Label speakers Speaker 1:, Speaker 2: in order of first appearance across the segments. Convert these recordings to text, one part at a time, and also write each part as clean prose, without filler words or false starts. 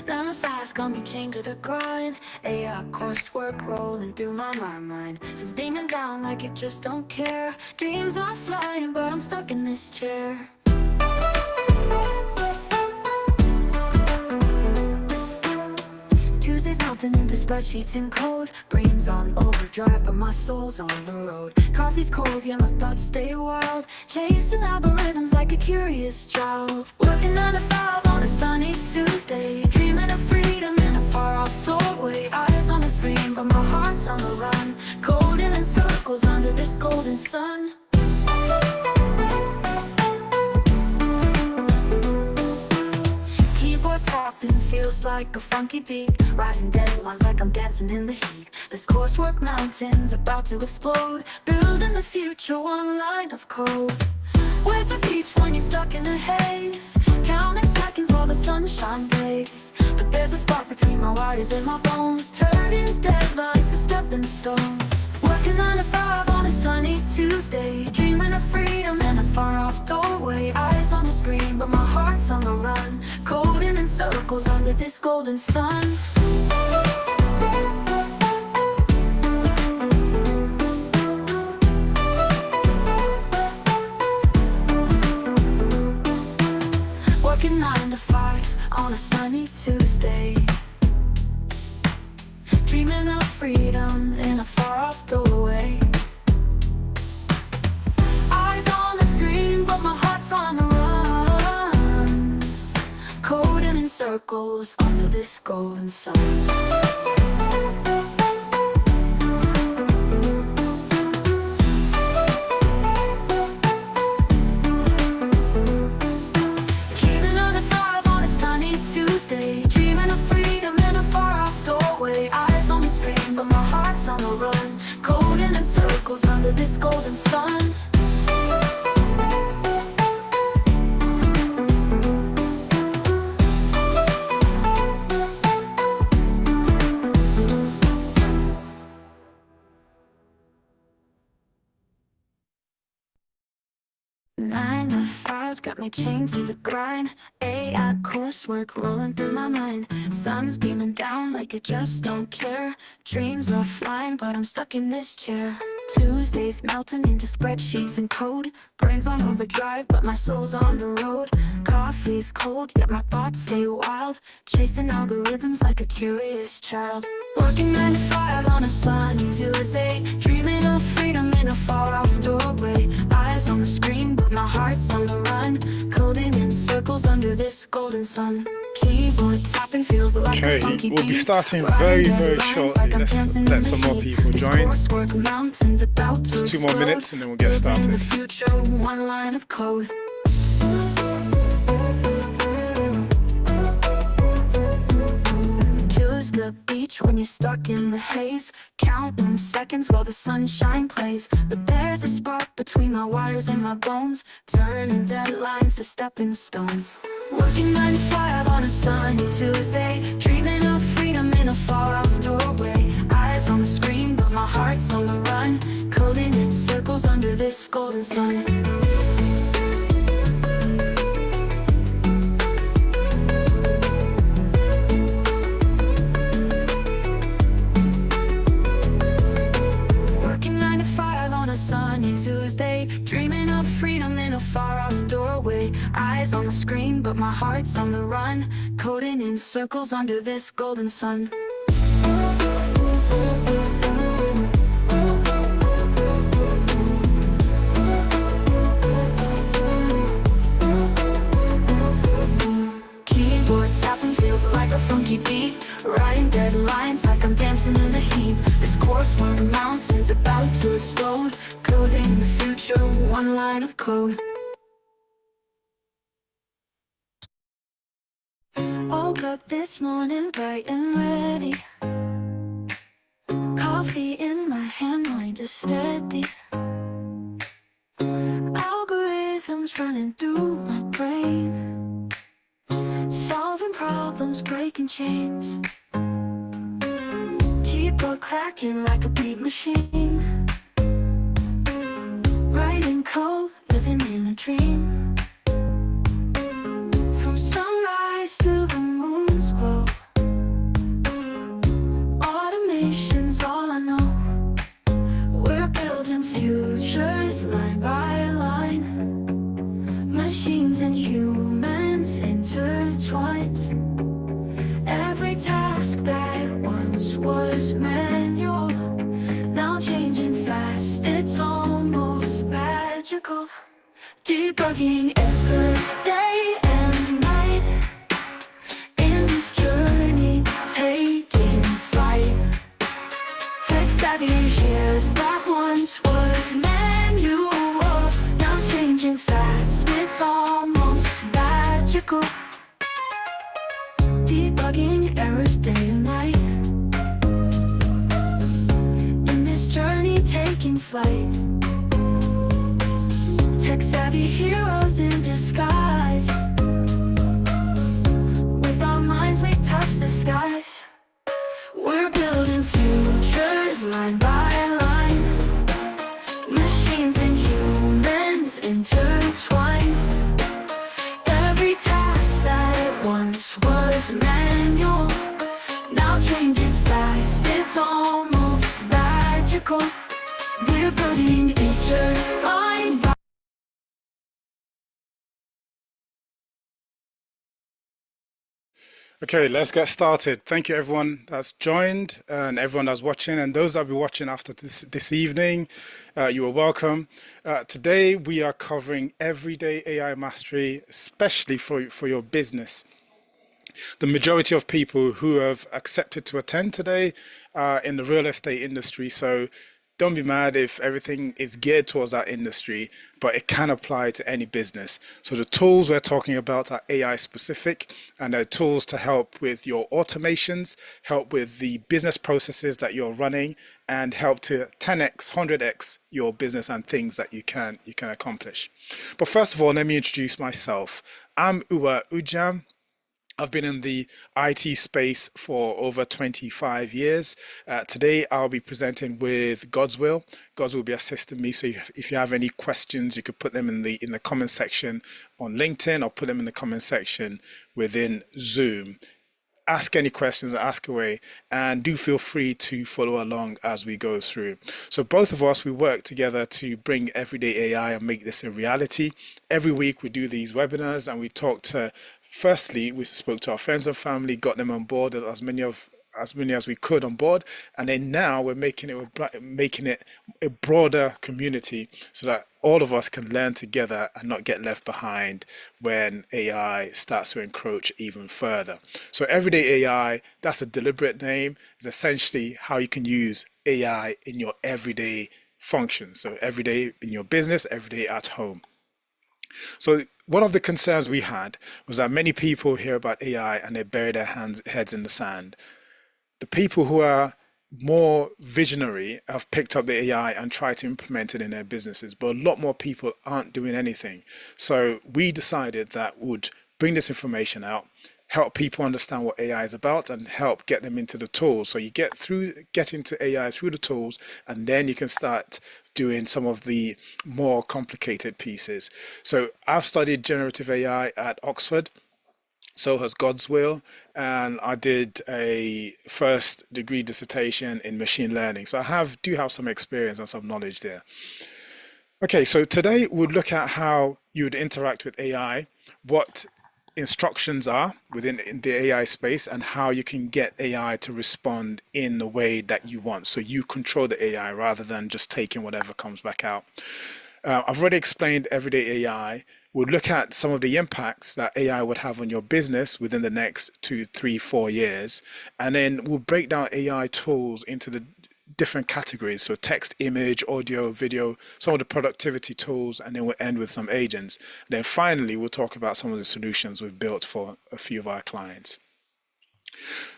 Speaker 1: 9 to 5 got me chained to the grind. AI coursework rolling through my mind. Since beaming down like it just don't care. Dreams are flying, but I'm stuck in this chair. Tuesdays melting into spreadsheets and code. Brains on overdrive, but my soul's on the road. Coffee's cold, yeah, my thoughts stay wild. Chasing algorithms like a curious child. Working 9 to 5 on a sunny Tuesday. Dreaming of freedom in a far-off doorway. Eyes on the screen, but my heart's on the run. Coding in circles under this golden sun. Tapping feels like a funky beat. Writing deadlines like I'm dancing in the heat. This coursework mountain's about to explode. Building the future, one line of code. Wait for each when you're stuck in a haze. Counting seconds while the sunshine blazes. But there's a spark between my wires and my bones. Turning deadlines to stepping stones. Working 9 to 5 on a sunny Tuesday. Dreaming of freedom in a far-off doorway. Eyes on the screen, but my heart's on the run. Coding in circles under this golden sun. Working 9 to 5 on a sunny Tuesday. Dreaming of freedom in a far-off doorway. Eyes on the screen, but my heart's on the run. Coding in circles under this golden sun. Keeping 9 to 5 on a sunny Tuesday. Dreaming of freedom in a far-off doorway. But my heart's on the run. Coding in circles under this golden sun. Nine to 5's got me chained to the grind. AI coursework rolling through my mind. Sun's beaming down like it just don't care. Dreams are flying, but I'm stuck in this chair. Tuesdays melting into spreadsheets and code. Brains on overdrive, but my soul's on the road. Coffee's cold, yet my thoughts stay wild. Chasing algorithms like a curious child. Working 9 to 5 on a sunny Tuesday. Dreaming of freedom in a far-off doorway. Eyes on the screen, but my heart's on the run. Coding in circles under this golden sun. Keyboard tapping feels like a funky beat.
Speaker 2: We'll be starting very shortly. Let's let some more people join. Just 2 more minutes and then we'll get started.
Speaker 1: One line of code. The beach when you're stuck in the haze. Counting seconds while the sunshine plays. But there's a spark between my wires and my bones. Turning deadlines to stepping stones. Working 9 to 5 on a sunny Tuesday. Dreaming of freedom in a far-off doorway. Eyes on the screen, but my heart's on the run. Coding in circles under this golden sun. Sunny Tuesday, dreaming of freedom in a far-off doorway. Eyes on the screen, but my heart's on the run. Coding in circles under this golden sun. Keyboard tapping feels like a funky beat. Writing deadlines like I'm dancing in the heat. This coursework mountain's about to explode. Coding the future, one line of code. Woke up this morning bright and ready. Coffee in my hand, mind is steady. Algorithms running through my brain. Solving problems, breaking chains. Keyboard clacking like a beat machine. Writing code, living in a dream. From sunrise to the moon's glow. magical. Debugging errors day and night. In this journey taking flight. Tech-savvy heroes in disguise. With our minds we touch the skies. We're building futures line by line. Machines and humans intertwined. Every task that once was manual, now changing fast, it's almost magical. We're building futures line by
Speaker 2: Okay, let's get started. Thank you everyone that's joined and everyone that's watching, and those that will be watching after this evening, you are welcome. Today we are covering everyday AI mastery, especially for your business. The majority of people who have accepted to attend today are in the real estate industry, so don't be mad if everything is geared towards that industry, but it can apply to any business. So the tools we're talking about are AI specific, and they're tools to help with your automations, help with the business processes that you're running, and help to 10x, 100x your business and things that you can accomplish. But first of all, let me introduce myself. I'm Uwa Ujam. I've been in the IT space for over 25 years. Today, I'll be presenting with God's Will. God's will be assisting me. So if you have any questions, you could put them in the comment section on LinkedIn, or put them in the comment section within Zoom. Ask any questions, ask away, and do feel free to follow along as we go through. So both of us, we work together to bring everyday AI and make this a reality. Every week we do these webinars and we talk to, firstly, we spoke to our friends and family, got them on board, as many as we could on board, and then now we're making it a broader community so that all of us can learn together and not get left behind when AI starts to encroach even further. So everyday AI, that's a deliberate name, is essentially how you can use AI in your everyday functions. So every day in your business, every day at home. So one of the concerns we had was that many people hear about AI and they bury their heads in the sand. The people who are more visionary have picked up the AI and tried to implement it in their businesses, but a lot more people aren't doing anything. So we decided that would bring this information out, help people understand what AI is about, and help get them into the tools. So you get into AI through the tools, and then you can start doing some of the more complicated pieces. So I've studied generative AI at Oxford. So has God's Will, and I did a first degree dissertation in machine learning. So I do have some experience and some knowledge there. Okay, so today we'll look at how you would interact with AI, what instructions are within the AI space, and how you can get AI to respond in the way that you want. So you control the AI rather than just taking whatever comes back out. I've already explained everyday AI. We'll look at some of the impacts that AI would have on your business within the next 2, 3, 4 years. And then we'll break down AI tools into the different categories. So text, image, audio, video, some of the productivity tools, and then we'll end with some agents. And then finally, we'll talk about some of the solutions we've built for a few of our clients.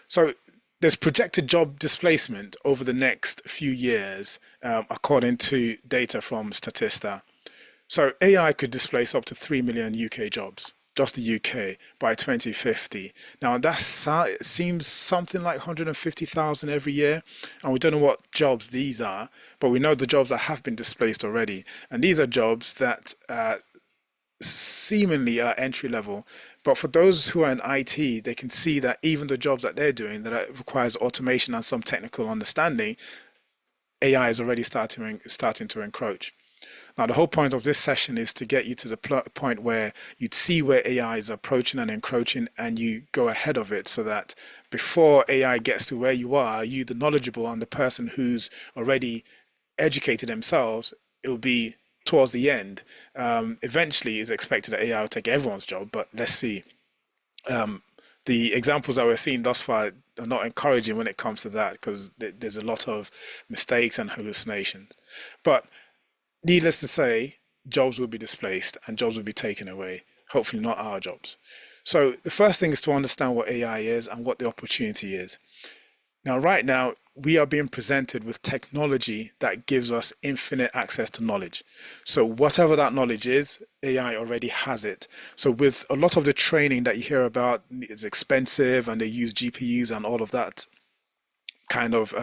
Speaker 2: So there's projected job displacement over the next few years, according to data from Statista. So AI could displace up to 3 million UK jobs, just the UK, by 2050. Now that seems something like 150,000 every year, and we don't know what jobs these are, but we know the jobs that have been displaced already. And these are jobs that seemingly are entry level, but for those who are in IT, they can see that even the jobs that they're doing that requires automation and some technical understanding, AI is already starting to encroach. Now, the whole point of this session is to get you to the point where you'd see where AI is approaching and encroaching, and you go ahead of it, so that before AI gets to where you are, you, the knowledgeable and the person who's already educated themselves, it will be towards the end. Eventually, it's expected that AI will take everyone's job, but let's see. The examples that we're seeing thus far are not encouraging when it comes to that, because there's a lot of mistakes and hallucinations. But needless to say, jobs will be displaced and jobs will be taken away. Hopefully not our jobs. So the first thing is to understand what AI is and what the opportunity is. Now, right now, we are being presented with technology that gives us infinite access to knowledge. So whatever that knowledge is, AI already has it. So with a lot of the training that you hear about, it's expensive and they use GPUs and all of that kind of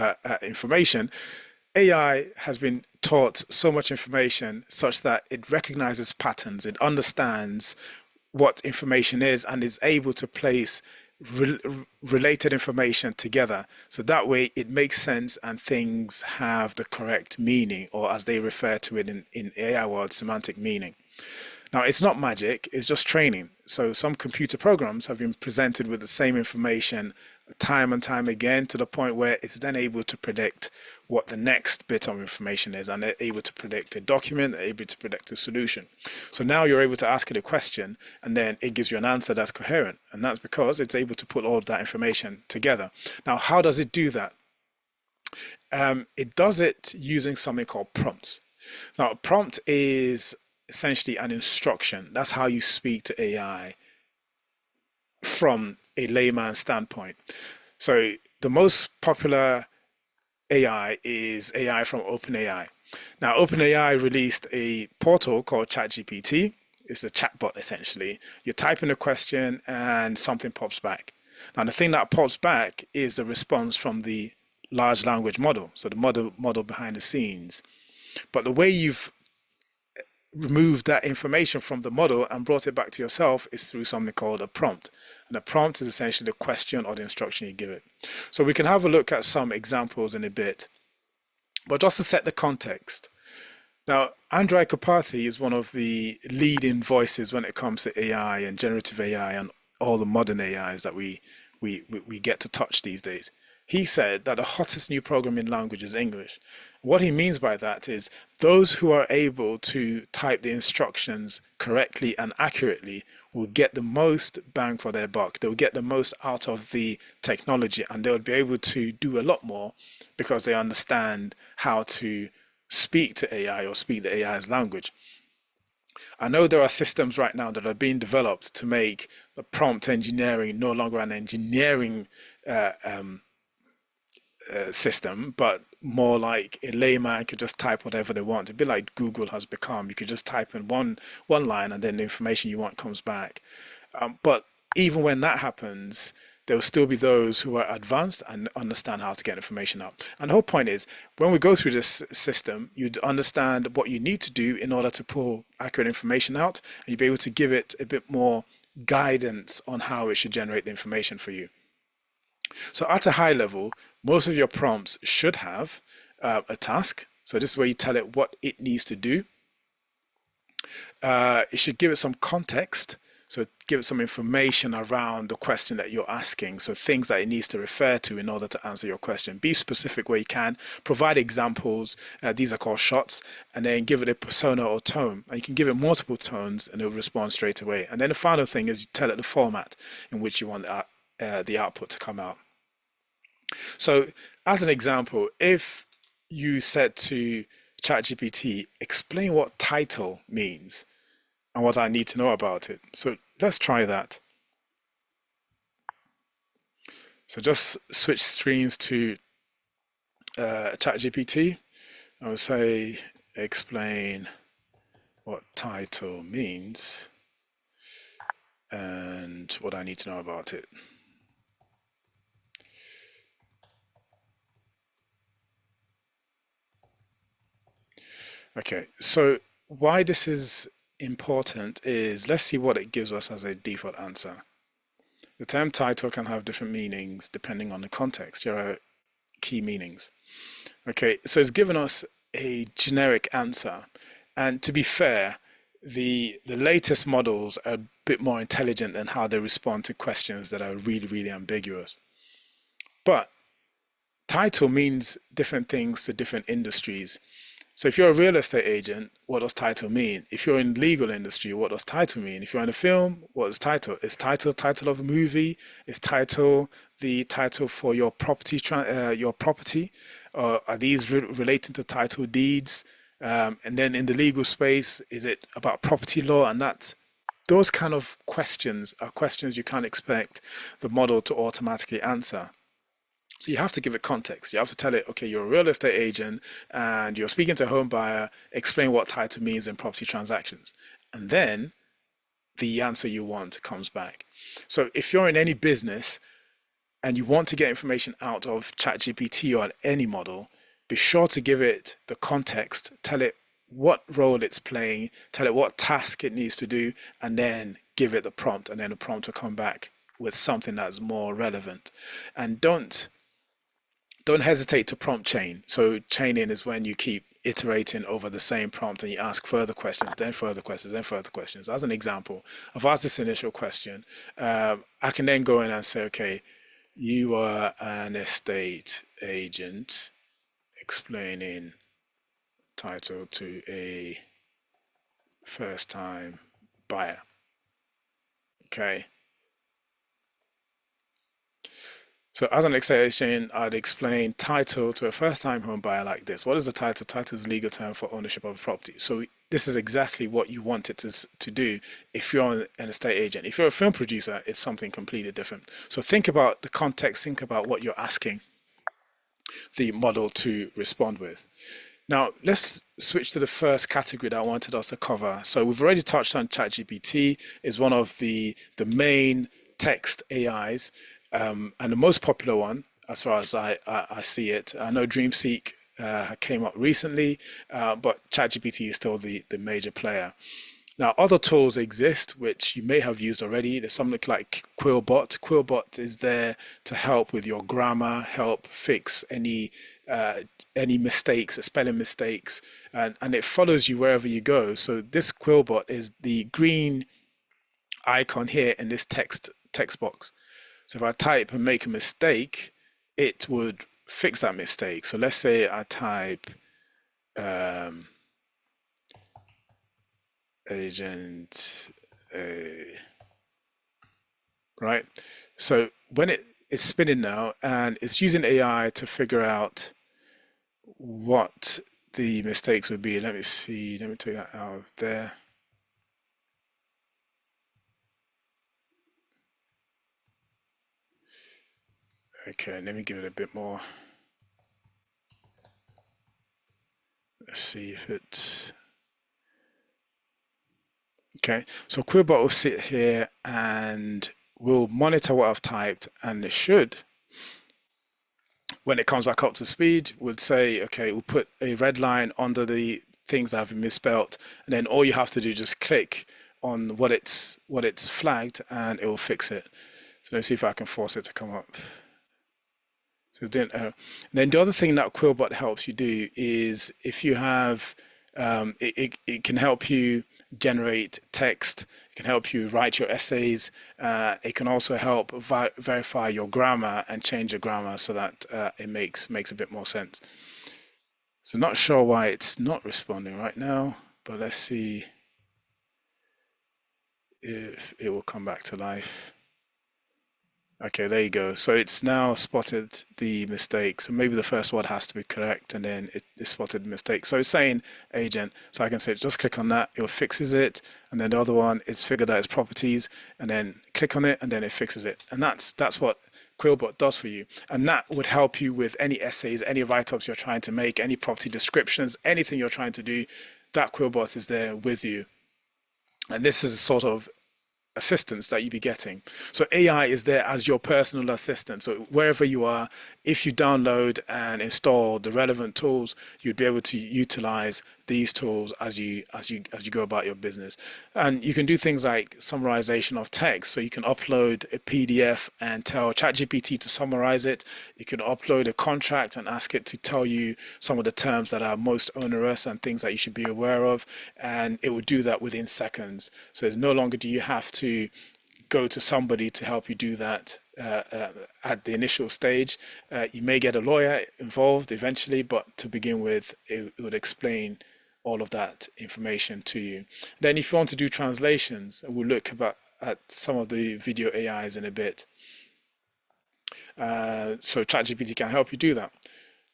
Speaker 2: information. AI has been taught so much information such that it recognizes patterns, it understands what information is, and is able to place re related information together. So that way it makes sense and things have the correct meaning, or as they refer to it in AI world, semantic meaning. Now, it's not magic, it's just training. So some computer programs have been presented with the same information time and time again to the point where it's then able to predict what the next bit of information is, and they're able to predict a document, they're able to predict a solution. So now you're able to ask it a question and then it gives you an answer that's coherent. And that's because it's able to put all of that information together. Now, how does it do that? It does it using something called prompts. Now, a prompt is essentially an instruction. That's how you speak to AI from a layman standpoint. So the most popular AI is AI from OpenAI. Now, OpenAI released a portal called ChatGPT. It's a chatbot essentially. You type in a question and something pops back. Now, the thing that pops back is the response from the large language model, so the model behind the scenes. But the way you've removed that information from the model and brought it back to yourself is through something called a prompt. And a prompt is essentially the question or the instruction you give it. So we can have a look at some examples in a bit, but just to set the context. Now, Andrej Karpathy is one of the leading voices when it comes to AI and generative AI and all the modern AIs that we get to touch these days. He said that the hottest new programming language is English. What he means by that is those who are able to type the instructions correctly and accurately will get the most bang for their buck. They'll get the most out of the technology, and they'll be able to do a lot more because they understand how to speak to AI or speak the AI's language. I know there are systems right now that are being developed to make the prompt engineering no longer an engineering system, but more like a layman could just type whatever they want. It'd be like Google has become. You could just type in one line and then the information you want comes back. But even when that happens, there will still be those who are advanced and understand how to get information out. And the whole point is, when we go through this system, you'd understand what you need to do in order to pull accurate information out, and you'd be able to give it a bit more guidance on how it should generate the information for you. So at a high level, most of your prompts should have a task. So this is where you tell it what it needs to do. It should give it some context. So give it some information around the question that you're asking. So things that it needs to refer to in order to answer your question. Be specific where you can. Provide examples. These are called shots. And then give it a persona or tone. And you can give it multiple tones and it'll respond straight away. And then the final thing is you tell it the format in which you want the output to come out. So as an example, if you said to ChatGPT, explain what title means and what I need to know about it. So let's try that. So just switch screens to ChatGPT. I will say, explain what title means and what I need to know about it. Okay, so why this is important is, let's see what it gives us as a default answer. The term title can have different meanings depending on the context. Here are key meanings. Okay, so it's given us a generic answer. And to be fair, the latest models are a bit more intelligent in how they respond to questions that are really, really ambiguous. But title means different things to different industries. So if you're a real estate agent, what does title mean? If you're in the legal industry, what does title mean? If you're in a film, what is title? Is title of a movie? Is title the title for your property? Are these relating to title deeds? And then in the legal space, is it about property law? And that those kind of questions are questions you can't expect the model to automatically answer. So you have to give it context. You have to tell it, okay, you're a real estate agent and you're speaking to a home buyer, explain what title means in property transactions. And then the answer you want comes back. So if you're in any business and you want to get information out of ChatGPT or any model, be sure to give it the context, tell it what role it's playing, tell it what task it needs to do, and then give it the prompt, and then the prompt will come back with something that's more relevant. And don't hesitate to prompt chain. So chaining is when you keep iterating over the same prompt and you ask further questions, then further questions, then further questions. As an example, I've asked this initial question. I can then go in and say, okay, you are an estate agent explaining title to a first-time buyer. Okay. So as an estate agent, I'd explain title to a first-time home buyer like this. What is the title? Title is a legal term for ownership of a property. So this is exactly what you want it to do if you're an estate agent. If you're a film producer, it's something completely different. So think about the context, think about what you're asking the model to respond with. Now, let's switch to the first category that I wanted us to cover. So we've already touched on ChatGPT is one of the main text AIs. And the most popular one, as far as I see it. I know DreamSeek came up recently, but ChatGPT is still the major player. Now, other tools exist which you may have used already. There's something like Quillbot. Quillbot is there to help with your grammar, help fix any mistakes, spelling mistakes, and it follows you wherever you go. So this Quillbot is the green icon here in this text box. So if I type and make a mistake, it would fix that mistake. So let's say I type agent A, right? So when it's spinning now and it's using AI to figure out what the mistakes would be. Let me see, let me take that out of there. Okay, let me give it a bit more. Let's see if it. Okay, so Quillbot will sit here and will monitor what I've typed, and it should, when it comes back up to speed, would say, okay, we'll put a red line under the things that have been misspelt, and then all you have to do is just click on what it's flagged, and it will fix it. So let's see if I can force it to come up. So it didn't. And then the other thing that Quillbot helps you do is if you have, it can help you generate text. It can help you write your essays. It can also help verify your grammar and change your grammar so that it makes a bit more sense. So not sure why it's not responding right now, but let's see if it will come back to life. Okay, there you go. So it's now spotted the mistake. So maybe the first word has to be correct, and then it spotted the mistake. So it's saying agent. So I can say just click on that, it fixes it, and then the other one, it's figured out its properties, and then click on it, and then it fixes it. And that's what Quillbot does for you. And that would help you with any essays, any write-ups you're trying to make, any property descriptions, anything you're trying to do. That Quillbot is there with you. And this is a sort of assistance that you'd be getting. So AI is there as your personal assistant. So wherever you are, if you download and install the relevant tools, you'd be able to utilize these tools as you go about your business. And you can do things like summarization of text. So you can upload a PDF and tell ChatGPT to summarize it. You can upload a contract and ask it to tell you some of the terms that are most onerous and things that you should be aware of, and it will do that within seconds. So it's no longer do you have to go to somebody to help you do that at the initial stage. You may get a lawyer involved eventually, but to begin with, it would explain all of that information to you. Then if you want to do translations, we'll look at some of the video AIs in a bit. So ChatGPT can help you do that.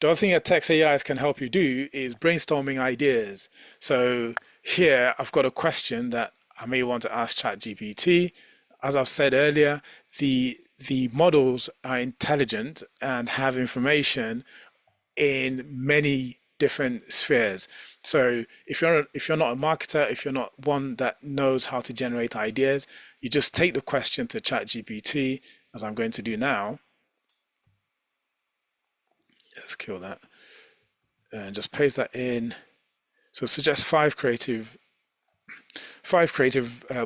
Speaker 2: The other thing that text AIs can help you do is brainstorming ideas. So here I've got a question that I may want to ask ChatGPT. As I've said earlier, the models are intelligent and have information in many different spheres. So if you're not a marketer, if you're not one that knows how to generate ideas, you just take the question to ChatGPT, as I'm going to do now. Let's kill that and just paste that in. So suggest five creative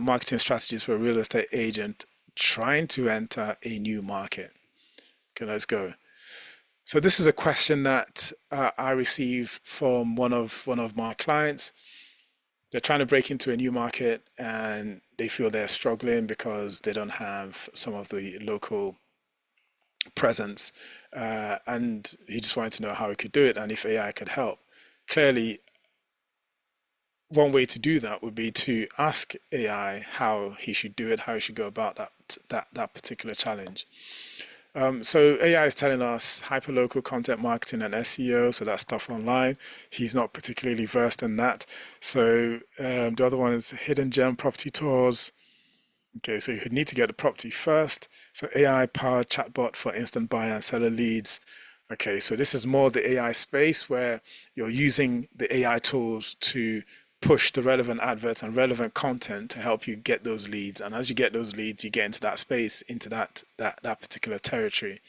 Speaker 2: marketing strategies for a real estate agent trying to enter a new market. Okay, let's go. So this is a question that I received from one of my clients. They're trying to break into a new market and they feel they're struggling because they don't have some of the local presence, and he just wanted to know how he could do it and if AI could help. Clearly, one way to do that would be to ask AI how he should do it, how he should go about that particular challenge. So AI is telling us hyperlocal content marketing and SEO, so that's stuff online. He's not particularly versed in that. So the other one is hidden gem property tours. Okay, so you need to get the property first. So AI powered chatbot for instant buyer and seller leads. Okay, so this is more the AI space where you're using the AI tools to push the relevant adverts and relevant content to help you get those leads. And as you get those leads, you get into that space, into that particular territory.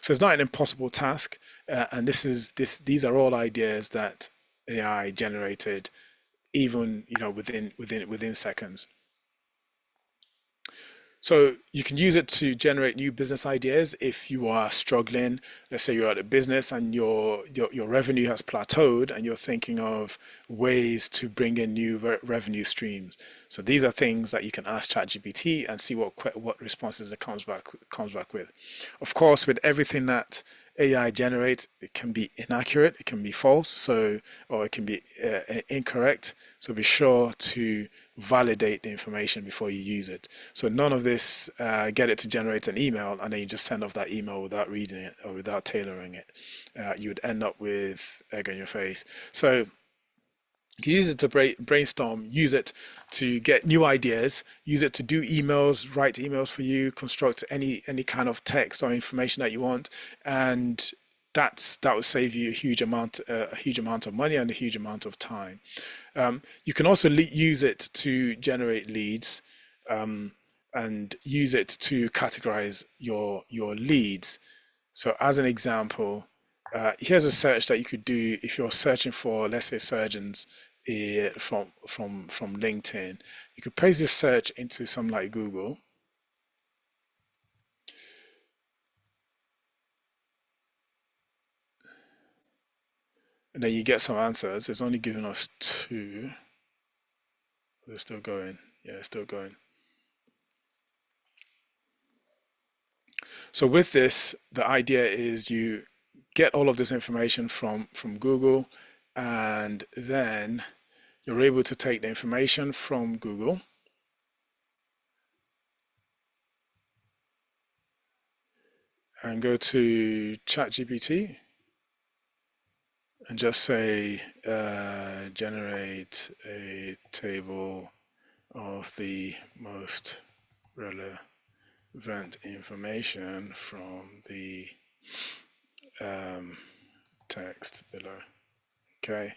Speaker 2: So it's not an impossible task. And these are all ideas that AI generated, even within seconds. So you can use it to generate new business ideas if you are struggling. Let's say you're at a business and your revenue has plateaued and you're thinking of ways to bring in new revenue streams. So these are things that you can ask ChatGPT and see what responses it comes back with. Of course, with everything that AI generates, it can be inaccurate, it can be false, or it can be incorrect. So be sure to validate the information before you use it. So none of this, get it to generate an email and then you just send off that email without reading it or without tailoring it. You would end up with egg on your face. So you can use it to brainstorm, use it to get new ideas, use it to do emails, write emails for you, construct any kind of text or information that you want, and that will save you a huge amount of money and a huge amount of time. You can also use it to generate leads, and use it to categorize your leads. So as an example, here's a search that you could do if you're searching for, let's say, surgeons from LinkedIn. You could paste this search into something like Google. And then you get some answers. It's only giving us 2. They're still going. Yeah, it's still going. So with this, the idea is you get all of this information from Google, and then you're able to take the information from Google and go to ChatGPT and just say, generate a table of the most relevant information from the text below. Okay,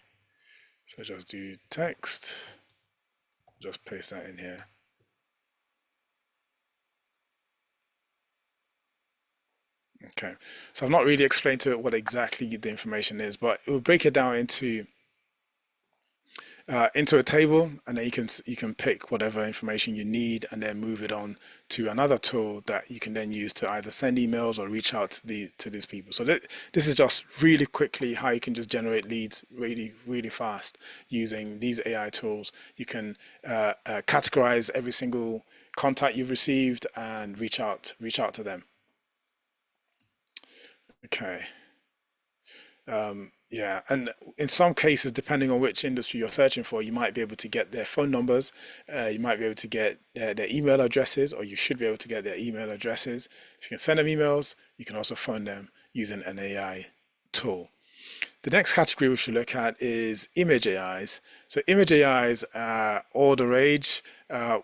Speaker 2: so just do text, just paste that in here. Okay, so I've not really explained to it what exactly the information is, but it will break it down into a table, and then you can pick whatever information you need and then move it on to another tool that you can then use to either send emails or reach out to these people. So this is just really quickly how you can just generate leads really fast using these AI tools. You can categorize every single contact you've received and reach out to them. Okay. Yeah, and in some cases, depending on which industry you're searching for, you might be able to get their phone numbers, you might be able to get their email addresses, or you should be able to get their email addresses. So you can send them emails, you can also phone them using an AI tool. The next category we should look at is image AIs. So image AIs are all the rage.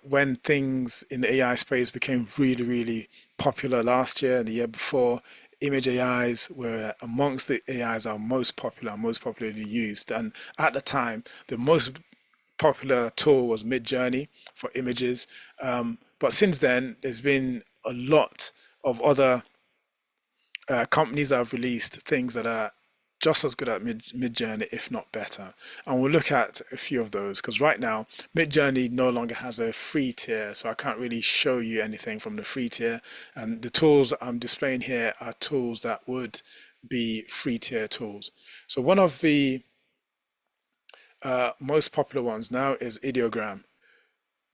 Speaker 2: when things in the AI space became really, really popular last year and the year before, image AIs were amongst the AIs are most popular, most popularly used. And at the time, the most popular tool was Midjourney for images. But since then, there's been a lot of other companies that have released things that are just as good at Midjourney, if not better. And we'll look at a few of those because right now, Midjourney no longer has a free tier, so I can't really show you anything from the free tier. And the tools I'm displaying here are tools that would be free tier tools. So one of the most popular ones now is Ideogram.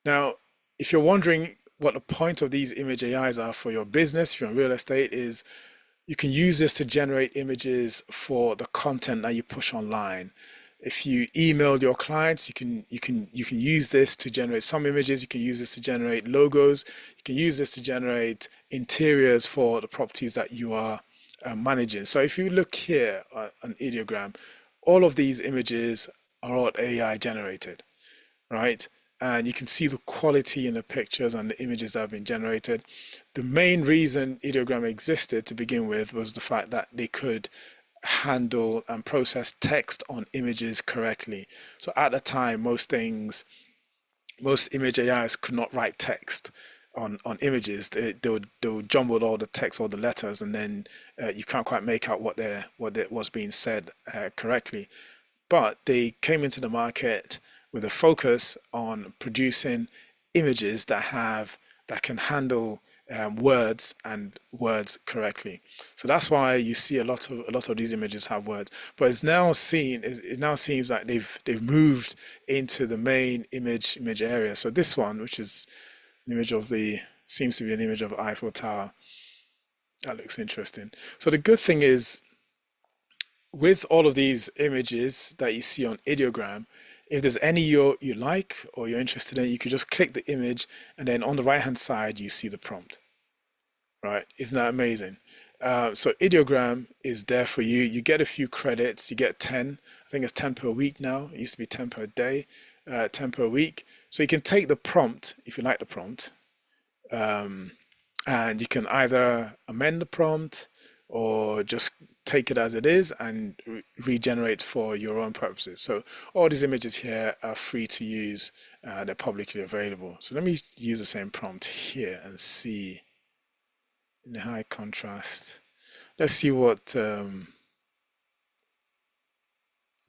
Speaker 2: Now, if you're wondering what the point of these image AIs are for your business, if you're in real estate, is you can use this to generate images for the content that you push online. If you email your clients, you can use this to generate some images. You can use this to generate logos. You can use this to generate interiors for the properties that you are managing. So if you look here on Ideogram, all of these images are all AI generated, right? And you can see the quality in the pictures and the images that have been generated. The main reason Ideogram existed to begin with was the fact that they could handle and process text on images correctly. So at the time, most image AIs could not write text on images. They would jumble all the text, all the letters, and then you can't quite make out what was being said correctly. But they came into the market with a focus on producing images that can handle words and words correctly. So that's why you see a lot of these images have words. But it now seems like they've moved into the main image area. So this one, which is an image seems to be an image of Eiffel Tower. That looks interesting. So the good thing is, with all of these images that you see on Ideogram, if there's any you like or you're interested in, you could just click the image and then on the right hand side you see the prompt, right? Isn't that amazing? So Ideogram is there for you. You get a few credits. You get 10. I think it's 10 per week now. It used to be 10 per day, 10 per week. So you can take the prompt if you like the prompt, and you can either amend the prompt or just take it as it is and regenerate for your own purposes. So all these images here are free to use. They're publicly available. So let me use the same prompt here and see in the high contrast. Let's see what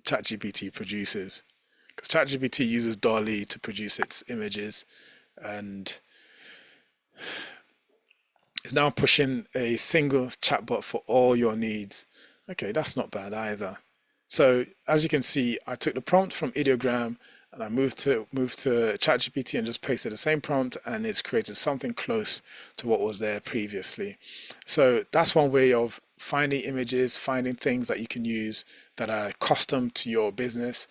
Speaker 2: ChatGPT produces. Because ChatGPT uses DALL-E to produce its images, and is now pushing a single chatbot for all your needs. Okay, that's not bad either. So as you can see, I took the prompt from Ideogram and I moved to ChatGPT and just pasted the same prompt, and it's created something close to what was there previously. So that's one way of finding images, finding things that you can use that are custom to your business.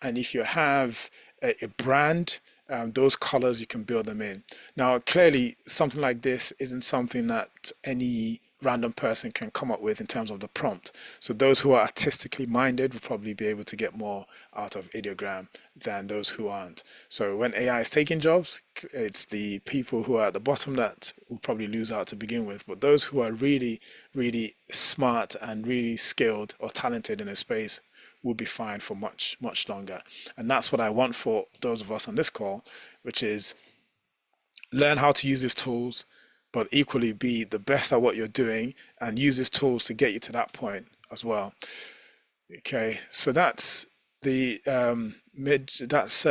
Speaker 2: And if you have a brand, those colors, you can build them in. Now, clearly, something like this isn't something that any random person can come up with in terms of the prompt. So those who are artistically minded will probably be able to get more out of Ideogram than those who aren't. So when AI is taking jobs, it's the people who are at the bottom that will probably lose out to begin with. But those who are really, really smart and really skilled or talented in a space will be fine for much, much longer. And that's what I want for those of us on this call, which is learn how to use these tools, but equally be the best at what you're doing and use these tools to get you to that point as well. Okay, so that's the that's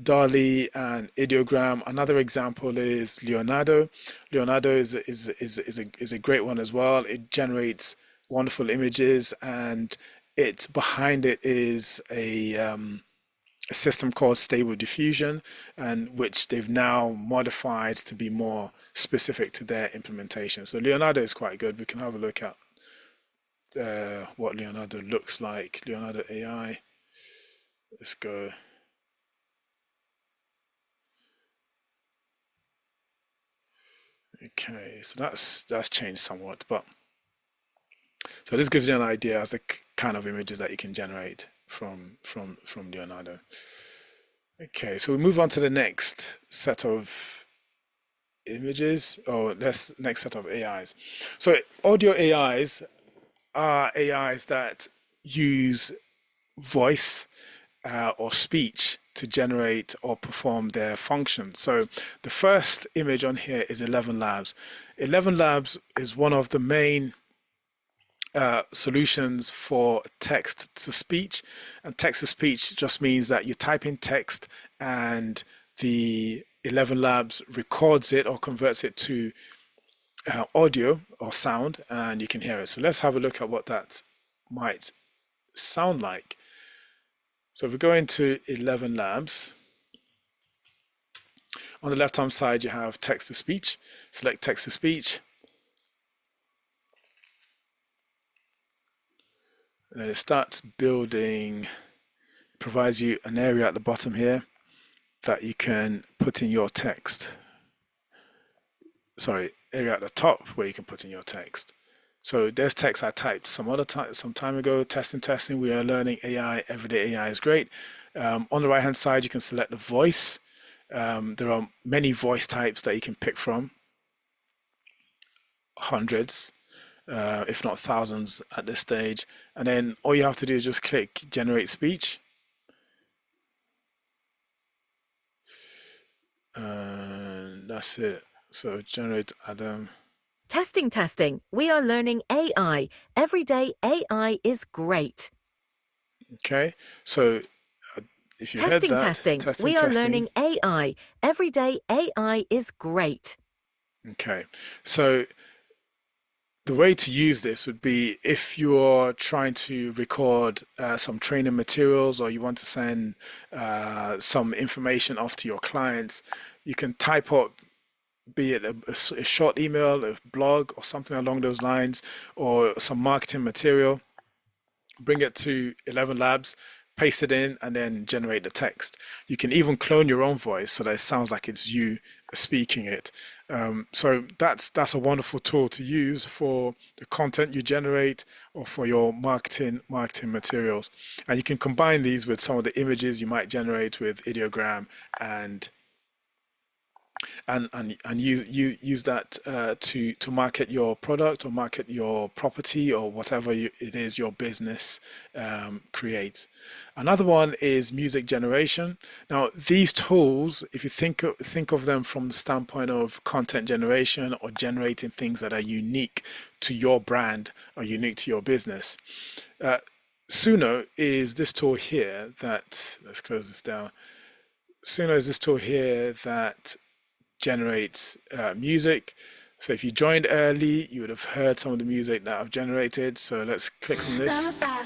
Speaker 2: DALL-E and Ideogram. Another example is Leonardo. Leonardo is a great one as well. It generates wonderful images, and behind it is a system called Stable Diffusion, and which they've now modified to be more specific to their implementation. So Leonardo is quite good. We can have a look at what Leonardo looks like. Leonardo AI. Let's go. Okay, so that's changed somewhat, but so this gives you an idea as the kind of images that you can generate from Leonardo. Okay, so we move on to the next set of images, or this next set of AIs. So audio AIs are AIs that use voice or speech to generate or perform their function. So the first image on here is ElevenLabs. ElevenLabs is one of the main solutions for text to speech. And text to speech just means that you type in text and the ElevenLabs records it or converts it to audio or sound, and you can hear it. So let's have a look at what that might sound like. So if we go into ElevenLabs, on the left hand side you have text to speech. Select text to speech, and then it starts building. It provides you an area at the bottom here that you can put in your text. Sorry, area at the top where you can put in your text. So there's text I typed some time ago. Testing. We are learning AI. Everyday AI is great. On the right hand side, you can select the voice. There are many voice types that you can pick from, hundreds, if not thousands at this stage. And then all you have to do is just click generate speech. And that's it. So generate Adam.
Speaker 3: Testing. We are learning AI. Everyday AI is great.
Speaker 2: Okay, so if you heard that,
Speaker 3: Testing. We are learning AI. Everyday AI is great.
Speaker 2: Okay, so the way to use this would be if you're trying to record some training materials, or you want to send some information off to your clients. You can type up, be it a short email, a blog, or something along those lines, or some marketing material, bring it to ElevenLabs, paste it in, and then generate the text. You can even clone your own voice so that it sounds like it's you speaking it. So that's a wonderful tool to use for the content you generate or for your marketing materials. And you can combine these with some of the images you might generate with Ideogram and use that to market your product or market your property or whatever it is your business creates. Another one is music generation. Now, these tools, if you think of them from the standpoint of content generation or generating things that are unique to your brand or unique to your business, Suno is this tool here that, let's close this down. Suno is this tool here that generates music. So if you joined early, you would have heard some of the music that I've generated. So let's click on this. Yeah.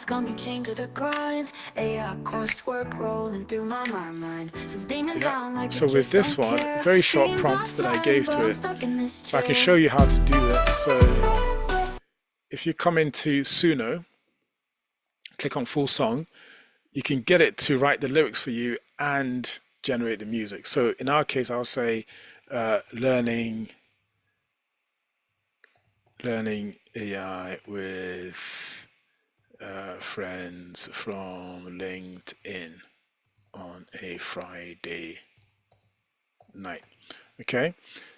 Speaker 2: So with this one, very short prompts that I gave to it, so I can show you how to do that. So if you come into Suno, click on full song, you can get it to write the lyrics for you and generate the music. So in our case, I'll say learning AI with friends from LinkedIn on a Friday night. Okay,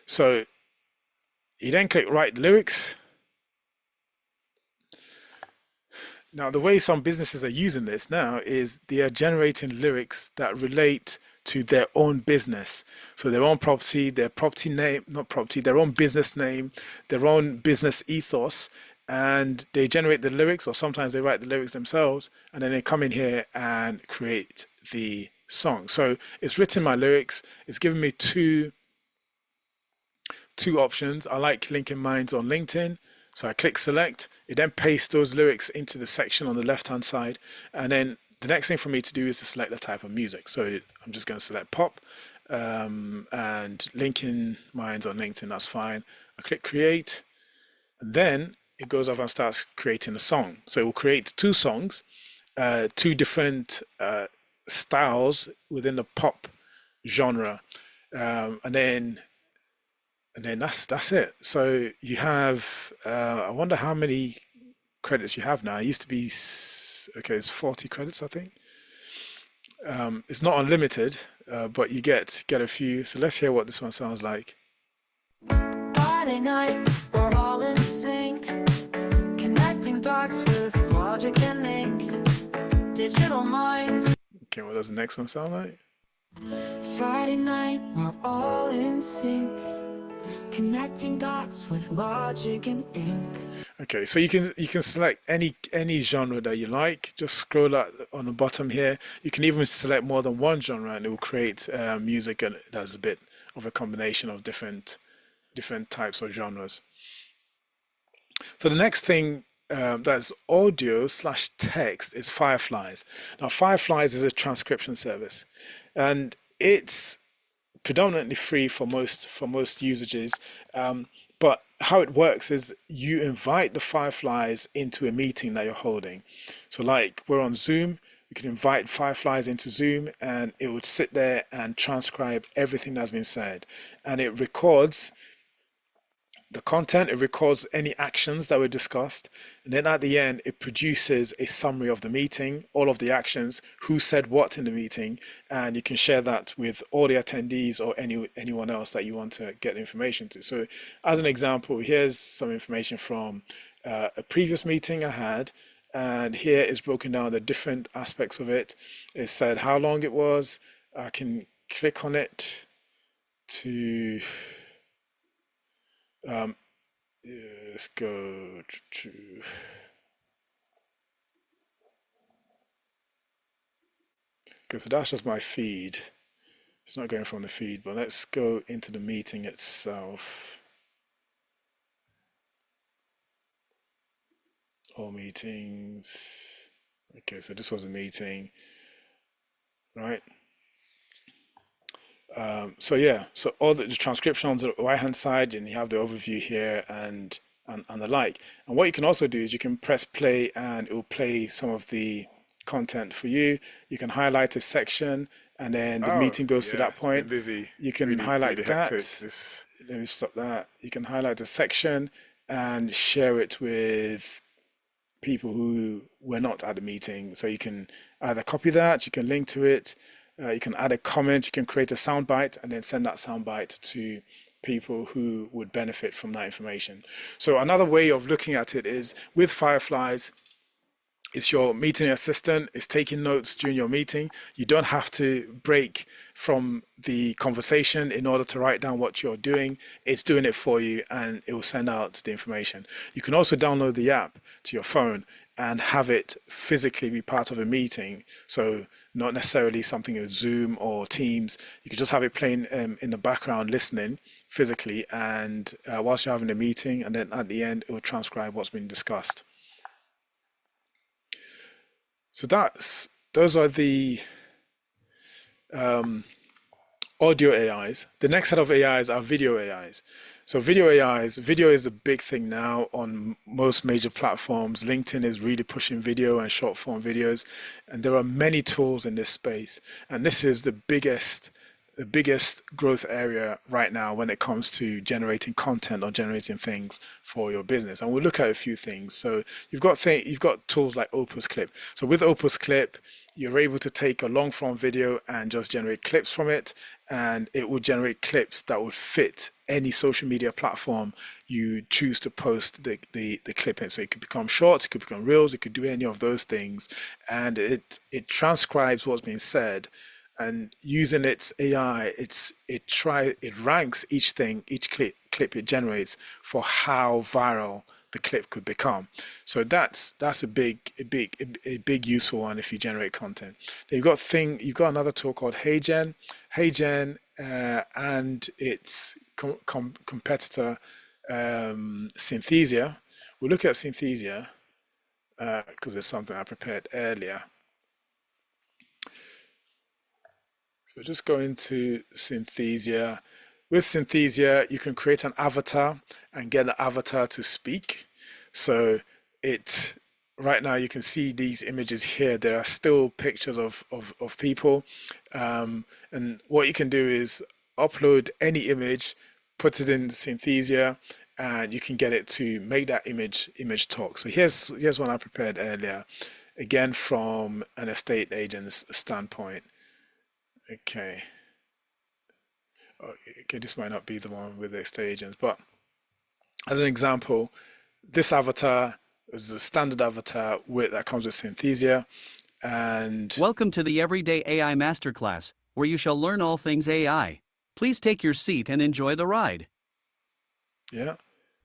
Speaker 2: so you then click write lyrics. Now, the way some businesses are using this now is they are generating lyrics that relate to their own business. So their own property, their property name, not property, their own business name, their own business ethos, and they generate the lyrics, or sometimes they write the lyrics themselves, and then they come in here and create the song. So it's written my lyrics. It's given me two options. I like linking mine on LinkedIn. So I click select, it then pastes those lyrics into the section on the left hand side, and then the next thing for me to do is to select the type of music. So I'm just going to select pop and linking mine on LinkedIn, that's fine. I click create, and then it goes off and starts creating a song. So it will create two songs, two different styles within the pop genre, and then that's it. So you have, I wonder how many credits you have now. It used to be, okay, it's 40 credits, I think. It's not unlimited. but you get a few. So let's hear what this one sounds like.
Speaker 1: Friday night, we're all in sync, connecting dots with logic and ink, digital minds.
Speaker 2: Okay, what does the next one sound like?
Speaker 1: Friday night, we're all in sync, connecting dots with logic and ink.
Speaker 2: Okay, so you can select any genre that you like. Just scroll up on the bottom here. You can even select more than one genre, and it will create music that's a bit of a combination of different types of genres. So the next thing that's audio/text is Fireflies. Now, Fireflies is a transcription service, and it's predominantly free for most usages. But how it works is you invite the Fireflies into a meeting that you're holding. So like we're on Zoom, you can invite Fireflies into Zoom, and it would sit there and transcribe everything that's been said. And it records the content, it records any actions that were discussed, and then at the end it produces a summary of the meeting, all of the actions, who said what in the meeting, and you can share that with all the attendees or anyone else that you want to get information to. So as an example, here's some information from a previous meeting I had, and here is broken down the different aspects of it. It said how long it was. I can click on it to let's go to okay, so that's just my feed. It's not going from the feed, but let's go into the meeting itself. All meetings. Okay, so this was a meeting, right? So yeah, so all the transcription on the right hand side, and you have the overview here and the like. And what you can also do is you can press play, and it will play some of the content for you. You can highlight a section, and then the meeting goes to that point.
Speaker 4: Busy.
Speaker 2: You can
Speaker 4: really,
Speaker 2: highlight
Speaker 4: really
Speaker 2: that.
Speaker 4: hectic.
Speaker 2: Let me stop that. You can highlight a section and share it with people who were not at the meeting. So you can either copy that, you can link to it, you can add a comment, you can create a soundbite, and then send that soundbite to people who would benefit from that information. So another way of looking at it is with Fireflies, it's your meeting assistant. It's taking notes during your meeting. You don't have to break from the conversation in order to write down what you're doing. It's doing it for you, and it will send out the information. You can also download the app to your phone and have it physically be part of a meeting. So not necessarily something with Zoom or Teams. You can just have it playing in the background, listening physically, and whilst you're having a meeting, and then at the end, it will transcribe what's been discussed. So those are the audio AIs. The next set of AIs are video AIs. So video is a big thing now on most major platforms. LinkedIn is really pushing video and short form videos, and there are many tools in this space. And this is the biggest growth area right now when it comes to generating content or generating things for your business. And we'll look at a few things. So you've got tools like Opus Clip. So with Opus Clip, you're able to take a long form video and just generate clips from it, and it will generate clips that would fit any social media platform you choose to post the clip in. So it could become short, it could become reels, it could do any of those things, and it transcribes what's being said. And using its AI, it ranks each clip it generates for how viral the clip could become. So that's a big useful one if you generate content. Then you've got another tool called HeyGen, and its competitor Synthesia. We'll look at Synthesia because there's something I prepared earlier. So just go into Synthesia. With Synthesia, you can create an avatar and get the avatar to speak. So right now you can see these images here. There are still pictures of people. And what you can do is upload any image, put it in Synthesia, and you can get it to make that image talk. So here's one I prepared earlier, again from an estate agent's standpoint. Okay, Okay, this might not be the one with the extra agents, but as an example, this avatar is a standard avatar that comes with Synthesia. And
Speaker 4: welcome to the Everyday AI Masterclass, where you shall learn all things AI. Please take your seat and enjoy the ride.
Speaker 2: Yeah.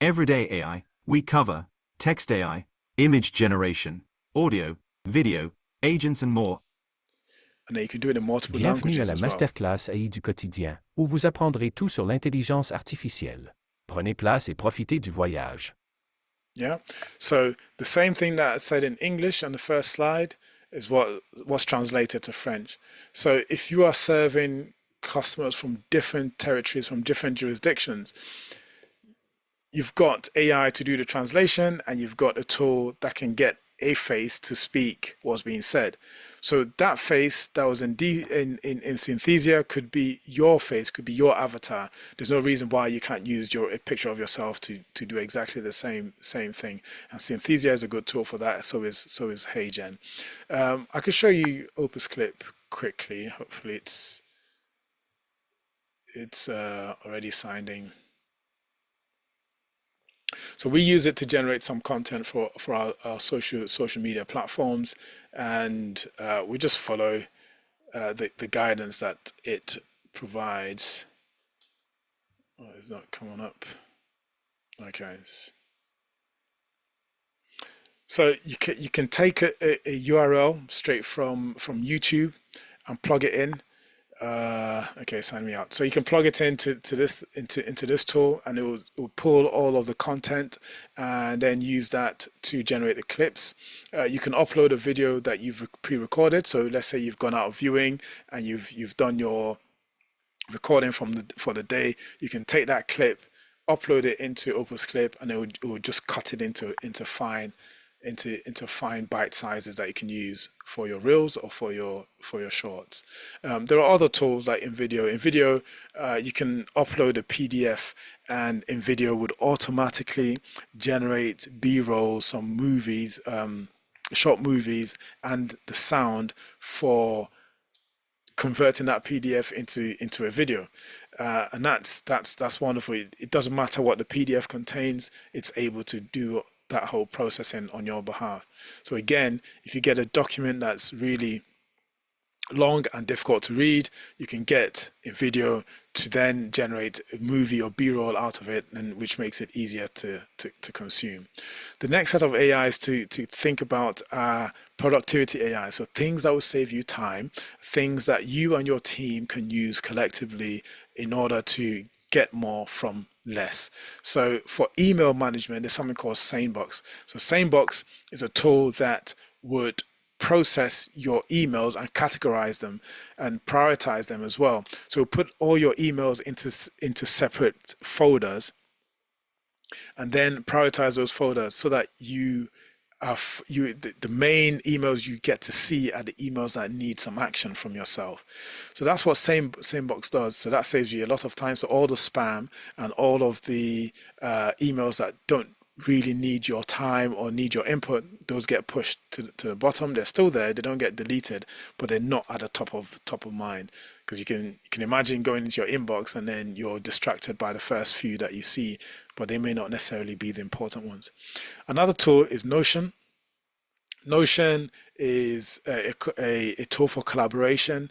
Speaker 5: Everyday AI, we cover text AI, image generation, audio, video, agents and more.
Speaker 2: And you can do it in multiple
Speaker 6: Bienvenue à
Speaker 2: languages
Speaker 6: la
Speaker 2: as well.
Speaker 6: Masterclass AI du quotidien, où vous apprendrez tout sur l'intelligence artificielle. Prenez place et profitez du voyage.
Speaker 2: Yeah. So the same thing that I said in English on the first slide is what's translated to French. So if you are serving customers from different territories, from different jurisdictions, you've got AI to do the translation, and you've got a tool that can get a face to speak what's being said. So that face that was in Synthesia could be your face, could be your avatar. There's no reason why you can't use a picture of yourself to do exactly the same thing. And Synthesia is a good tool for that. So is HeyGen. I could show you Opus Clip quickly. Hopefully it's already signed in. So we use it to generate some content for our social media platforms, and we just follow the guidance that it provides. Oh, it's not coming up. Okay. So you can take a URL straight from YouTube and plug it in. Okay, sign me out. So you can plug it into this tool, and it will pull all of the content and then use that to generate the clips. You can upload a video that you've pre-recorded. So let's say you've gone out viewing and you've done your recording for the day. You can take that clip, upload it into Opus Clip, and it will just cut it into fine bite sizes that you can use for your reels or for your shorts. There are other tools like InVideo. InVideo, you can upload a PDF, and InVideo would automatically generate B-roll, some movies, short movies, and the sound for converting that PDF into a video. And that's wonderful. It doesn't matter what the PDF contains, it's able to do that whole processing on your behalf. So again, if you get a document that's really long and difficult to read, you can get a video to then generate a movie or B-roll out of it, and which makes it easier to consume. The next set of AI is to think about productivity AI. So things that will save you time, things that you and your team can use collectively in order to get more from less. So for email management, there's something called Sandbox. So Sandbox is a tool that would process your emails and categorize them and prioritize them as well. So put all your emails into separate folders and then prioritize those folders so that the main emails you get to see are the emails that need some action from yourself. So that's what Sandbox does. So that saves you a lot of time. So all the spam and all of the emails that don't really need your time or need your input, those get pushed to the bottom. They're still there, they don't get deleted, but they're not at the top of mind, because you can imagine going into your inbox and then you're distracted by the first few that you see, but they may not necessarily be the important ones. Another tool is Notion. Notion is a tool for collaboration.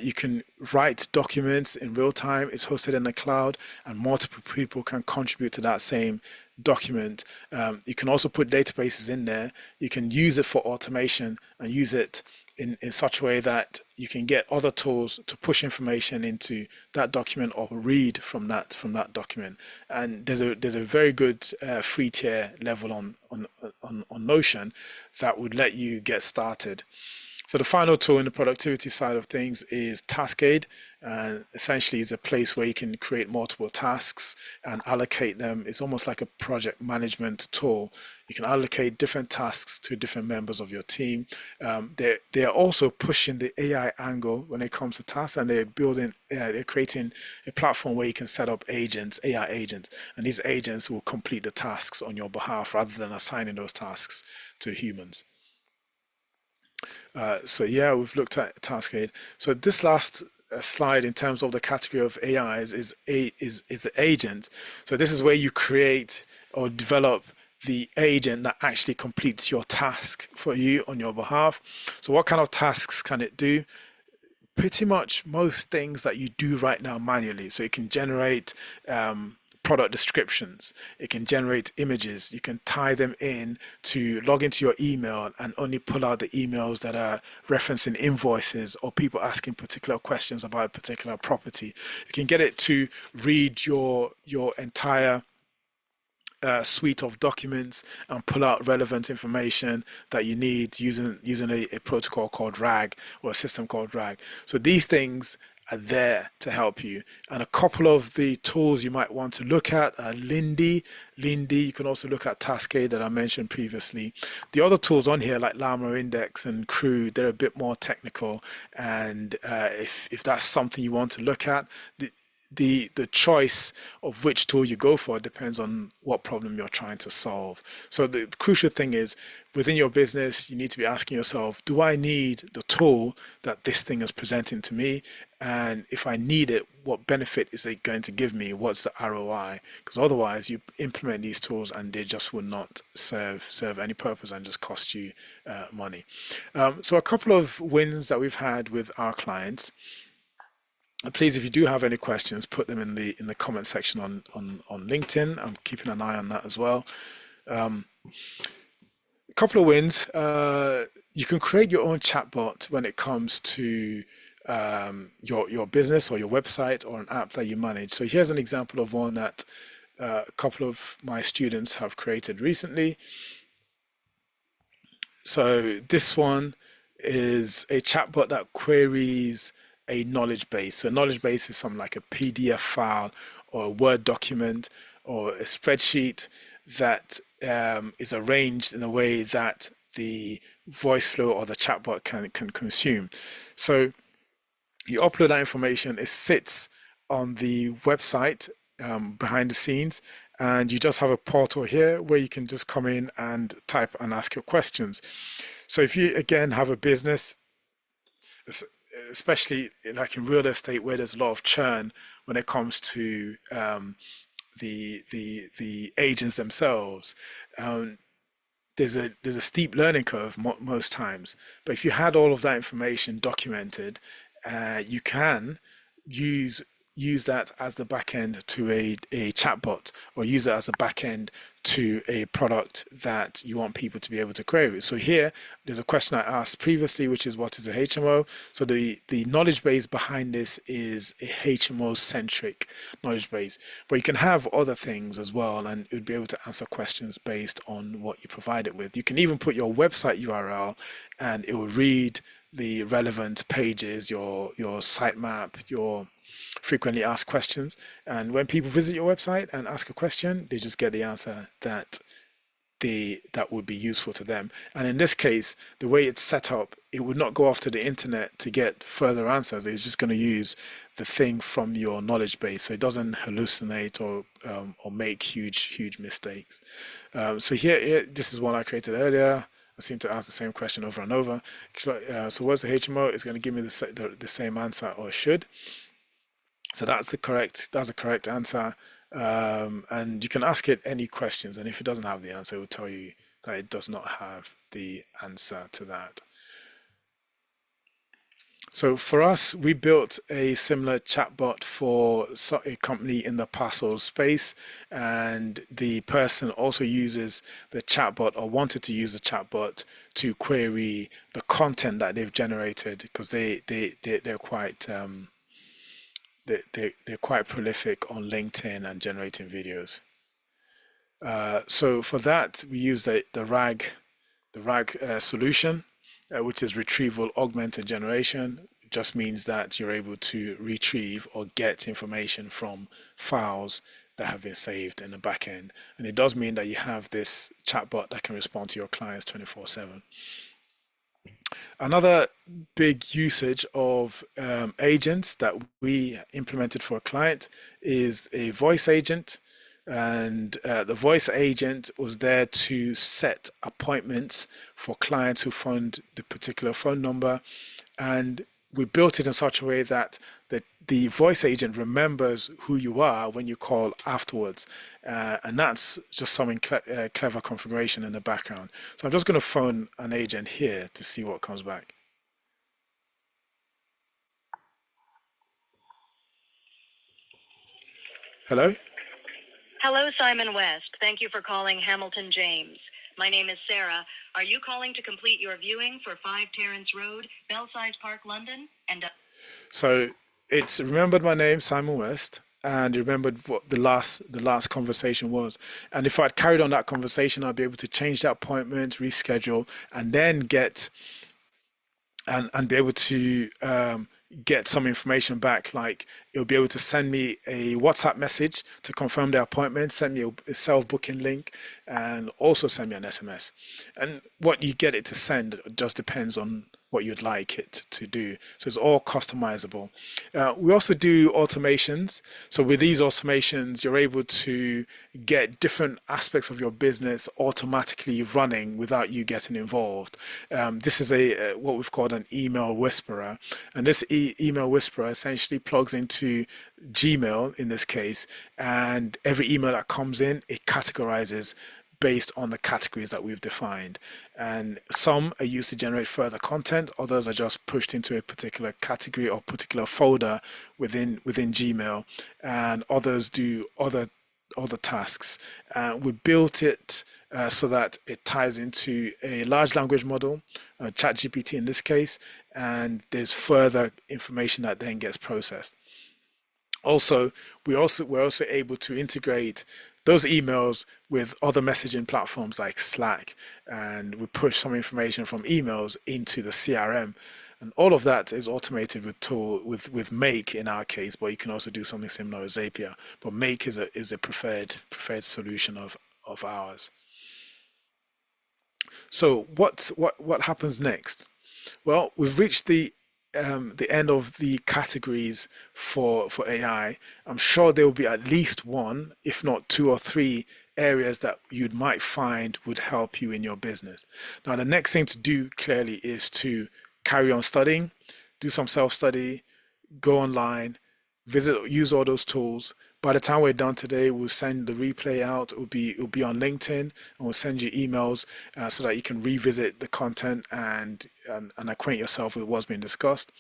Speaker 2: You can write documents in real time. It's hosted in the cloud, and multiple people can contribute to that same document. You can also put databases in there. You can use it for automation and use it in such a way that you can get other tools to push information into that document or read from that document. And there's a very good free tier level on Notion that would let you get started. So the final tool in the productivity side of things is Taskade, and essentially is a place where you can create multiple tasks and allocate them. It's almost like a project management tool. You can allocate different tasks to different members of your team. They're also pushing the AI angle when it comes to tasks, and they're creating a platform where you can set up agents, AI agents, and these agents will complete the tasks on your behalf rather than assigning those tasks to humans. So yeah, we've looked at Taskade. So this last slide in terms of the category of AIs is the agent. So this is where you create or develop the agent that actually completes your task for you on your behalf. So what kind of tasks can it do? Pretty much most things that you do right now manually. So it can generate product descriptions, it can generate images, you can tie them in to log into your email and only pull out the emails that are referencing invoices or people asking particular questions about a particular property. You can get it to read your entire suite of documents and pull out relevant information that you need using a protocol called RAG or a system called RAG. So these things are there to help you. And a couple of the tools you might want to look at are Lindy. You can also look at Taskade that I mentioned previously. The other tools on here like Llama Index and Crew, they're a bit more technical. And if that's something you want to look at, the choice of which tool you go for depends on what problem you're trying to solve. So the crucial thing is within your business, you need to be asking yourself, do I need the tool that this thing is presenting to me? And if I need it, what benefit is it going to give me? What's the ROI? Because otherwise you implement these tools and they just will not serve any purpose and just cost you money. So a couple of wins that we've had with our clients. Please, if you do have any questions, put them in the comment section on LinkedIn. I'm keeping an eye on that as well. A couple of wins. You can create your own chatbot when it comes to your business or your website or an app that you manage. So here's an example of one that a couple of my students have created recently. So this one is a chatbot that queries a knowledge base. So a knowledge base is something like a PDF file or a Word document or a spreadsheet that is arranged in a way that the voice flow or the chatbot can consume. So you upload that information, it sits on the website behind the scenes, and you just have a portal here where you can just come in and type and ask your questions. So if you again have a business, especially like in real estate where there's a lot of churn when it comes to the agents themselves, there's a steep learning curve most times. But if you had all of that information documented, you can use that as the back end to a chatbot, or use it as a back end to a product that you want people to be able to query. So here, there's a question I asked previously, which is what is a HMO? So the knowledge base behind this is a HMO-centric knowledge base, but you can have other things as well, and it would be able to answer questions based on what you provide it with. You can even put your website URL, and it will read the relevant pages, your sitemap, your frequently asked questions, and when people visit your website and ask a question, they just get the answer that would be useful to them. And in this case, the way it's set up, it would not go off to the internet to get further answers. It's just going to use the thing from your knowledge base, so it doesn't hallucinate or make huge mistakes. So here, this is one I created earlier. I seem to ask the same question over and over. So what's the HMO? It's going to give me the same answer, or should. So that's the correct answer, and you can ask it any questions, and if it doesn't have the answer, it will tell you that it does not have the answer to that. So for us, we built a similar chatbot for a company in the parcel space, and the person also uses the chatbot, or wanted to use the chatbot, to query the content that they've generated, because they're quite they're quite prolific on LinkedIn and generating videos. So for that, we use the RAG solution, which is retrieval augmented generation. It just means that you're able to retrieve or get information from files that have been saved in the back end. And it does mean that you have this chatbot that can respond to your clients 24/7. Another big usage of agents that we implemented for a client is a voice agent. And the voice agent was there to set appointments for clients who phoned the particular phone number. And we built it in such a way that the voice agent remembers who you are when you call afterwards. And that's just some clever configuration in the background. So I'm just going to phone an agent here to see what comes back. Hello?
Speaker 7: Hello, Simon West. Thank you for calling Hamilton James. My name is Sarah. Are you calling to complete your viewing for 5 Terrace Road, Belsize Park, London?
Speaker 2: So it's remembered my name, Simon West, and remembered what the last conversation was. And if I'd carried on that conversation, I'd be able to change that appointment, reschedule, and then get and be able to get some information back. Like it'll be able to send me a WhatsApp message to confirm the appointment, send me a self-booking link, and also send me an SMS. And what you get it to send just depends on what you'd like it to do. So it's all customizable. We also do automations. So with these automations, you're able to get different aspects of your business automatically running without you getting involved. This is what we've called an email whisperer. And this email whisperer essentially plugs into Gmail in this case, and every email that comes in, it categorizes based on the categories that we've defined. And some are used to generate further content, others are just pushed into a particular category or particular folder within Gmail, and others do other tasks. We built it so that it ties into a large language model, ChatGPT in this case, and there's further information that then gets processed. Also, we're also able to integrate those emails with other messaging platforms like Slack, and we push some information from emails into the CRM, and all of that is automated with Make in our case, but you can also do something similar with Zapier. But Make is a preferred solution of ours. So what happens next? Well, we've reached the end of the categories for AI. I'm sure there will be at least one, if not 2 or 3 areas that you might find would help you in your business. Now, the next thing to do clearly is to carry on studying, do some self-study, go online, use all those tools. By the time we're done today, we'll send the replay out. It'll be on LinkedIn, and we'll send you emails so that you can revisit the content and acquaint yourself with what's been discussed.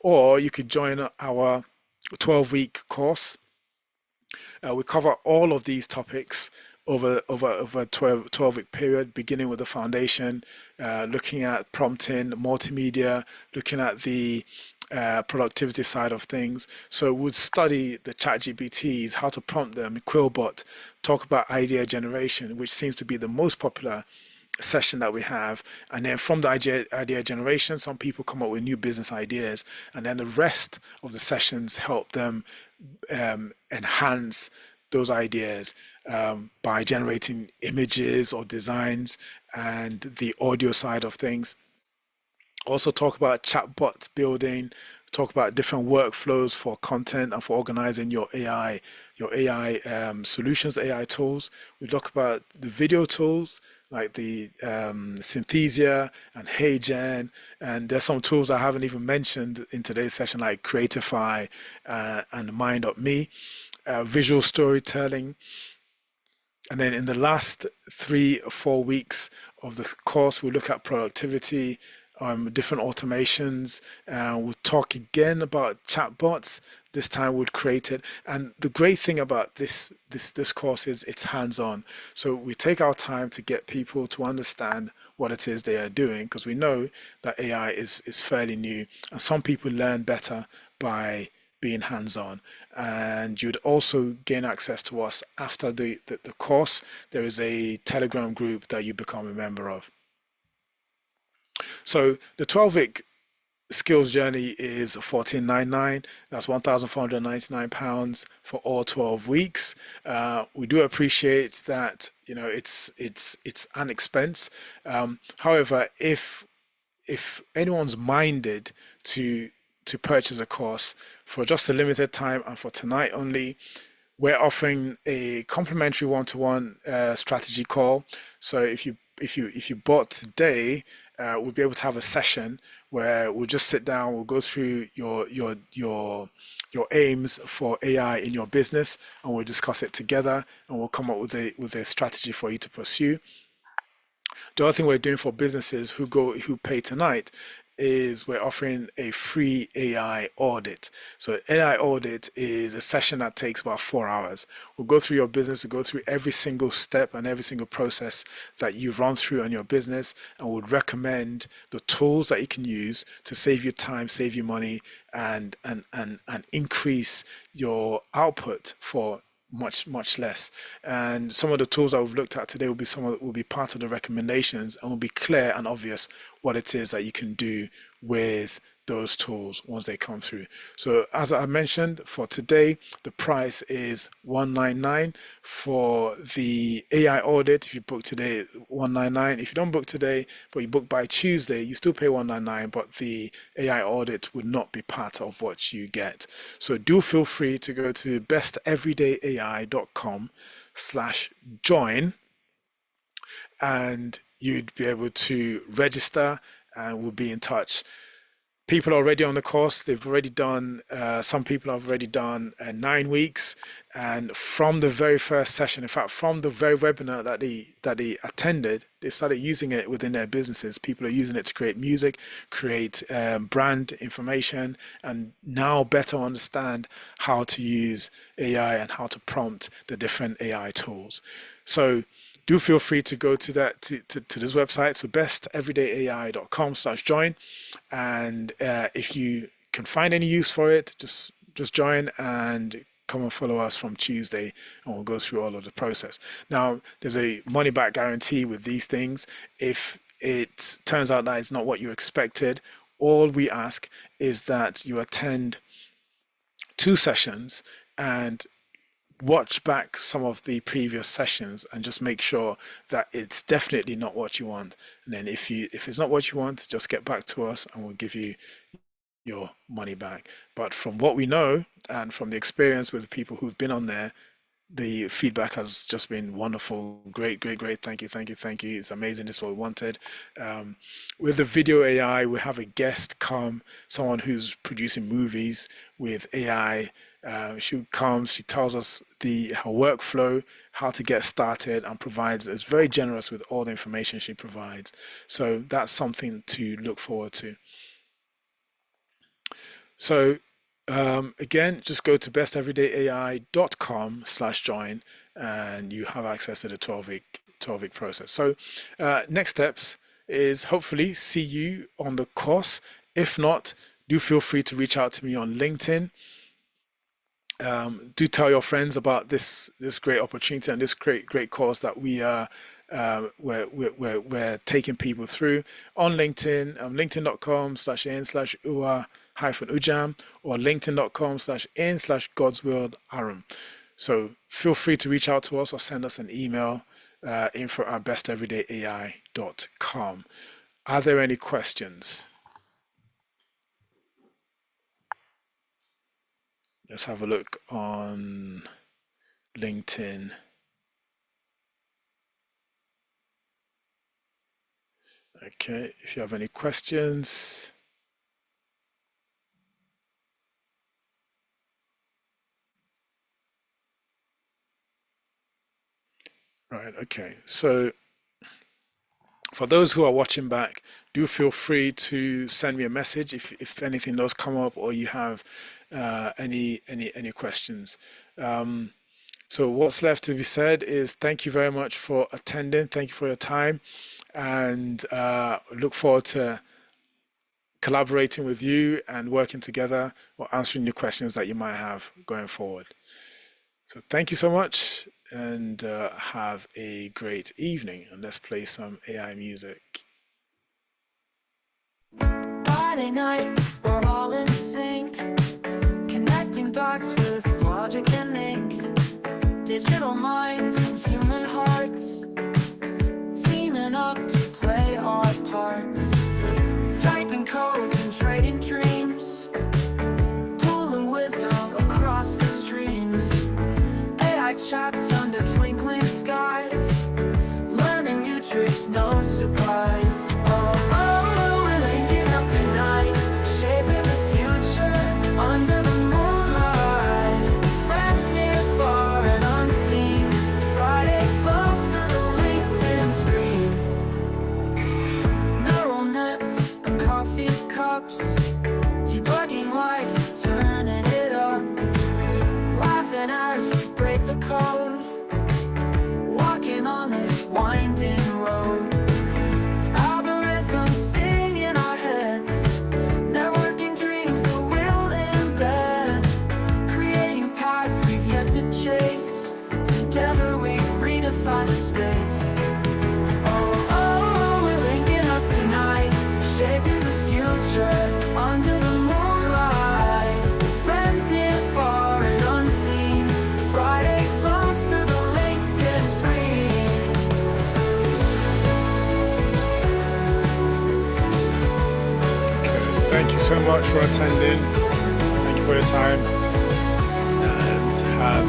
Speaker 2: Or you could join our 12-week course. We cover all of these topics over a 12-week period, beginning with the foundation, looking at prompting, multimedia, looking at the productivity side of things. So we'd study the ChatGPTs, how to prompt them, Quillbot, talk about idea generation, which seems to be the most popular session that we have. And then from the idea generation, some people come up with new business ideas, and then the rest of the sessions help them enhance those ideas by generating images or designs, and the audio side of things. Also talk about chatbot building, talk about different workflows for content and for organizing your AI solutions, AI tools. We talk about the video tools like the Synthesia and HeyGen, and there's some tools I haven't even mentioned in today's session like Creatify and Mind.me, visual storytelling. And then in the last 3 or 4 weeks of the course, we'll look at productivity, different automations. We'll talk again about chatbots. This time we'll create it. And the great thing about this course is it's hands-on. So we take our time to get people to understand what it is they are doing, because we know that AI is fairly new, and some people learn better by being hands-on. And you'd also gain access to us after the course. There is a Telegram group that you become a member of. So the 12-week skills journey is $14.99. That's £1,499 for all 12 weeks. We do appreciate that, it's an expense. However, if anyone's minded to purchase a course for just a limited time and for tonight only, we're offering a complimentary one-to-one strategy call. So if you if you bought today, we'll be able to have a session where we'll just sit down, we'll go through your aims for AI in your business, and we'll discuss it together, and we'll come up with a strategy for you to pursue. The other thing we're doing for businesses who pay tonight is we're offering a free AI audit. So AI audit is a session that takes about 4 hours. We'll go through your business, we'll go through every single step and every single process that you run through on your business, and we'll recommend the tools that you can use to save you time, save you money, and increase your output for much less. And some of the tools that we've looked at today will be part of the recommendations, and will be clear and obvious what it is that you can do with those tools once they come through. So as I mentioned, for today the price is $199 for the AI audit. If you book today, $199. If you don't book today but you book by Tuesday, you still pay $199, but the AI audit would not be part of what you get. So do feel free to go to besteveridayai.com/join, and you'd be able to register, and we'll be in touch. People are already on the course. They've already done, some people have already done 9 weeks. And from the very first session, in fact, from the very webinar that they attended, they started using it within their businesses. People are using it to create music, create brand information, and now better understand how to use AI and how to prompt the different AI tools. So do feel free to go to this website, so besteveridayai.com/join, and if you can find any use for it, just join and come and follow us from Tuesday, and we'll go through all of the process. Now, there's a money back guarantee with these things. If it turns out that it's not what you expected, all we ask is that you attend 2 sessions and watch back some of the previous sessions and just make sure that it's definitely not what you want. And then if it's not what you want, just get back to us and we'll give you your money back. But from what we know and from the experience with the people who've been on there, the feedback has just been wonderful. Great. Thank you. It's amazing. This is what we wanted. With the video AI, we have a guest come, someone who's producing movies with AI. She comes, she tells us her workflow, how to get started, and is very generous with all the information she provides. So that's something to look forward to. So again, just go to besteveridayai.com/join, and you have access to the 12-week process. So next steps is hopefully see you on the course. If not, do feel free to reach out to me on LinkedIn. Do tell your friends about this great opportunity and this great course that we're taking people through on LinkedIn. linkedin.com/in/Uwa-Ujam or linkedin.com/in/GodsWillAram. So feel free to reach out to us or send us an email, info@besteverydayai.com. Are there any questions? Let's have a look on LinkedIn. Okay, if you have any questions. Right, okay. So for those who are watching back, do feel free to send me a message if anything does come up or you have any questions. So what's left to be said is thank you very much for attending. Thank you for your time, and look forward to collaborating with you and working together or answering your questions that you might have going forward. So thank you so much, and have a great evening, and let's play some AI music.
Speaker 1: Friday night, we're all in sync, connecting dots with logic and ink. Digital minds and human hearts, teaming up to play our parts. Typing codes and trading dreams, pooling wisdom across the streams. AI chats under twinkling skies, learning new matrix, no surprise. Oh, we're linking up tonight, shaping the future under the moonlight. Friends near, far, and unseen. Friday flows through the LinkedIn screen. Neural nets and coffee cups, debugging life, turning it up. Laughing as we break the code, walking on this winding road. Algorithms sing in our heads, networking dreams that we'll embed, creating paths we've yet to chase. Together we redefine the space. Oh, we're linking up tonight, shaping the future under the moonlight. Friends near, far, and unseen. Friday flows through the LinkedIn screen.
Speaker 2: Thank you so much for attending. Thank you for your time. And have